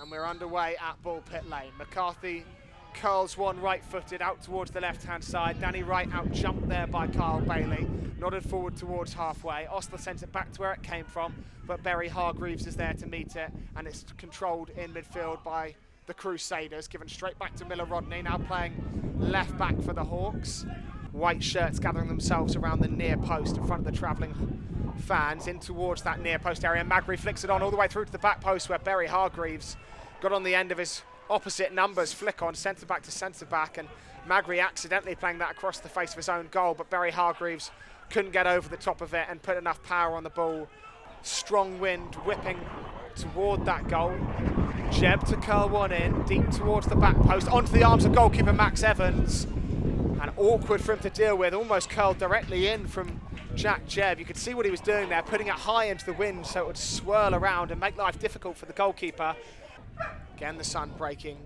And we're underway at Bull Pit Lane. McCarthy curls one right-footed out towards the left-hand side. Danny Wright out-jumped there by Kyle Bailey. Nodded forward towards halfway. Ostler sent it back to where it came from, but Barry Hargreaves is there to meet it, and it's controlled in midfield by the Crusaders, given straight back to Miller Rodney, now playing left back for the Hawks. White shirts gathering themselves around the near post in front of the travelling fans, in towards that near post area. Magri flicks it on all the way through to the back post, where Barry Hargreaves got on the end of his opposite numbers flick on, centre back to centre back, and Magri accidentally playing that across the face of his own goal, but Barry Hargreaves couldn't get over the top of it and put enough power on the ball. Strong wind whipping toward that goal. Jeb to curl one in, deep towards the back post, onto the arms of goalkeeper Max Evans. And awkward for him to deal with, almost curled directly in from Jack Jebb. You could see what he was doing there, putting it high into the wind so it would swirl around and make life difficult for the goalkeeper. Again, the sun breaking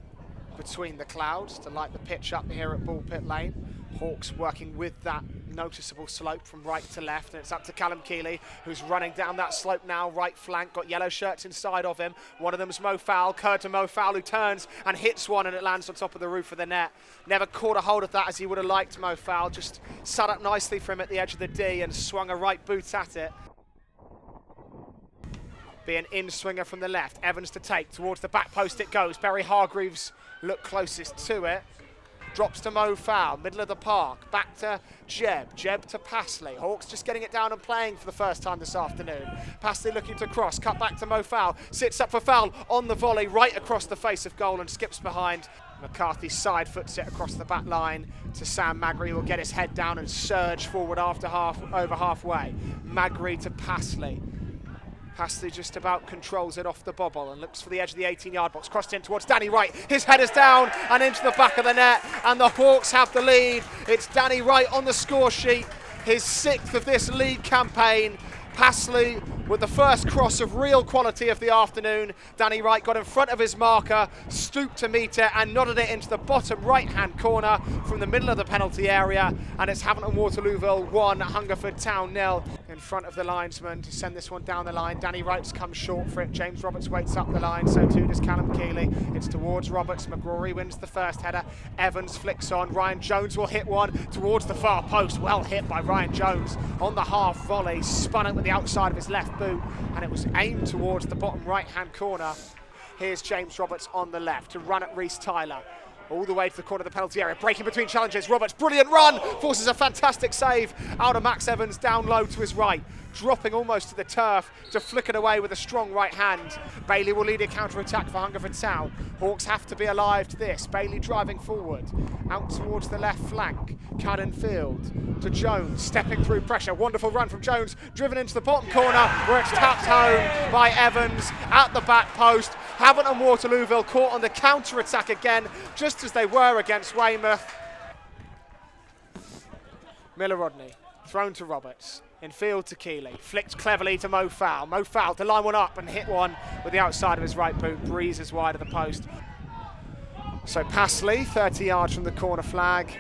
between the clouds to light the pitch up here at Bull Pit Lane. Hawks working with that noticeable slope from right to left, and it's up to Callum Keeley, who's running down that slope now, right flank, got yellow shirts inside of him. One of them's Mo Fowl, curd to Mo Fowl, who turns and hits one, and it lands on top of the roof of the net. Never caught a hold of that as he would have liked, Mo Fowl, just sat up nicely for him at the edge of the D and swung a right boot at it. Be an in-swinger from the left, Evans to take, towards the back post it goes. Barry Hargreaves looked closest to it. Drops to Mo Fowl, middle of the park, back to Jebb, Jebb to Passley. Hawks just getting it down and playing for the first time this afternoon. Passley looking to cross, cut back to Mo Fowl, sits up for Fowl on the volley, right across the face of goal and skips behind. McCarthy side foots it across the back line to Sam Magri, who will get his head down and surge forward after over halfway. Magri to Passley. Passley just about controls it off the bobble and looks for the edge of the 18-yard box. Crossed in towards Danny Wright. His head is down and into the back of the net, and the Hawks have the lead. It's Danny Wright on the score sheet, his 6th of this league campaign. Passley with the first cross of real quality of the afternoon. Danny Wright got in front of his marker, stooped to meet it and nodded it into the bottom right-hand corner from the middle of the penalty area, and it's Havant and Waterlooville 1, Hungerford Town 0. In front of the linesman to send this one down the line. Danny Wright's come short for it. James Roberts waits up the line, so too does Callum Keeley. It's towards Roberts. McGrory wins the first header. Evans flicks on. Ryan Jones will hit one towards the far post. Well hit by Ryan Jones on the half volley. Spun it with the outside of his left boot, and it was aimed towards the bottom right-hand corner. Here's James Roberts on the left to run at Reece Tyler. All the way to the corner of the penalty area, breaking between challenges. Roberts, brilliant run, forces a fantastic save out of Max Evans down low to his right, dropping almost to the turf to flick it away with a strong right hand. Bailey will lead a counter-attack for Hungerford Town. Hawks have to be alive to this. Bailey driving forward, out towards the left flank. Cadden Field to Jones, stepping through pressure. Wonderful run from Jones, driven into the bottom corner where it's tapped home by Evans at the back post. Havant and Waterlooville caught on the counter-attack again, just as they were against Weymouth. Miller Rodney, thrown to Roberts. In field to Keeley, flicked cleverly to Mo Fowl. Mo Fowl to line one up and hit one with the outside of his right boot, breezes wide of the post. So Passley, 30 yards from the corner flag,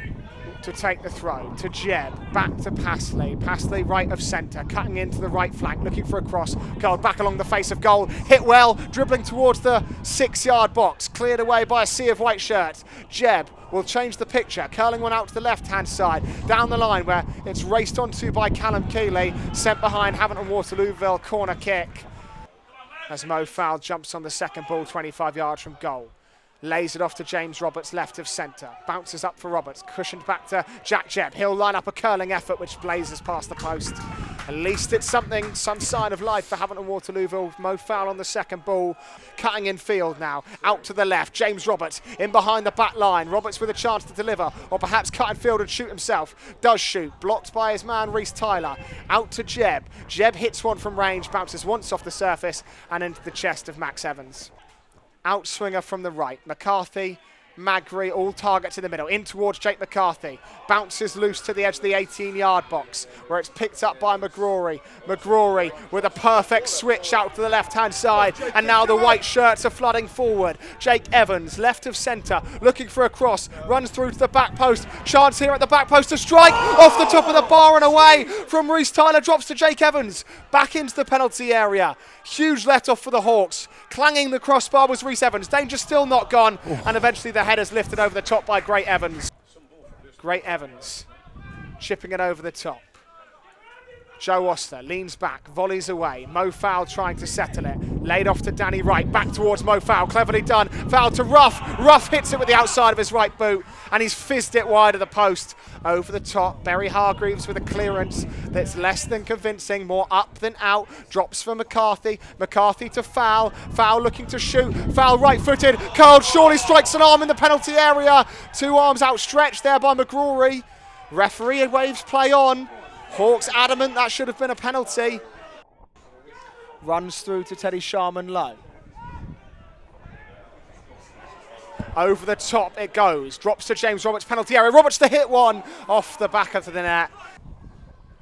to take the throw to Jebb, back to Passley. Passley right of centre, cutting into the right flank, looking for a cross, curled back along the face of goal, hit well, dribbling towards the 6-yard box, cleared away by a sea of white shirts. Jebb will change the picture, curling one out to the left-hand side, down the line where it's raced onto by Callum Keeley, sent behind Havant and Waterlooville, corner kick. As Mo Fowl jumps on the second ball, 25 yards from goal. Lays it off to James Roberts, left of centre. Bounces up for Roberts, cushioned back to Jack Jebb. He'll line up a curling effort which blazes past the post. At least it's something, some sign of life for Havant and Waterlooville. Mo Fowl on the second ball, cutting in field now. Out to the left, James Roberts in behind the back line. Roberts with a chance to deliver, or perhaps cut in field and shoot himself. Does shoot, blocked by his man Reece Tyler. Out to Jebb. Jebb hits one from range, bounces once off the surface and into the chest of Max Evans. Outswinger from the right. McCarthy Magri, all targets in the middle, in towards Jake McCarthy, bounces loose to the edge of the 18-yard box, where it's picked up by McGrory. McGrory with a perfect switch out to the left-hand side, and now the white shirts are flooding forward. Jake Evans, left of centre, looking for a cross, runs through to the back post, chance here at the back post to strike, off the top of the bar and away from Reece Tyler, drops to Jake Evans, back into the penalty area. Huge let-off for the Hawks, clanging the crossbar was Reece Evans, danger still not gone, and eventually the header's lifted over the top by Great Evans. Great Evans chipping it over the top. Joe Oster leans back, volleys away. Mo Fowl trying to settle it. Laid off to Danny Wright, back towards Mo Fowl. Cleverly done. Foul to Ruff. Ruff hits it with the outside of his right boot, and he's fizzed it wide of the post. Over the top, Barry Hargreaves with a clearance that's less than convincing, more up than out. Drops for McCarthy. McCarthy to Fowl. Fowl looking to shoot. Fowl right-footed. Curled, surely strikes an arm in the penalty area. Two arms outstretched there by McGrory. Referee waves play on. Hawks adamant that should have been a penalty. Runs through to Teddy Sharman low. Over the top it goes. Drops to James Roberts, penalty area. Roberts to hit one off the back of the net.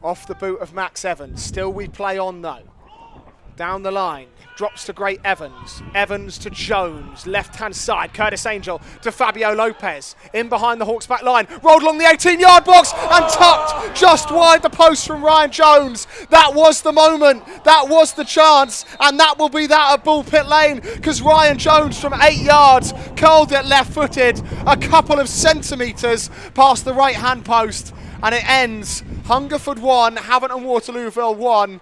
Off the boot of Max Evans. Still we play on though. Down the line. Drops to Great Evans. Evans to Jones. Left-hand side. Curtis Angel to Fabio Lopez. In behind the Hawks back line. Rolled along the 18-yard box and tucked just wide the post from Ryan Jones. That was the moment. That was the chance. And that will be that at Bullpit Lane, because Ryan Jones from 8 yards curled it left-footed a couple of centimetres past the right-hand post. And it ends Hungerford 1, Havant and Waterlooville 1.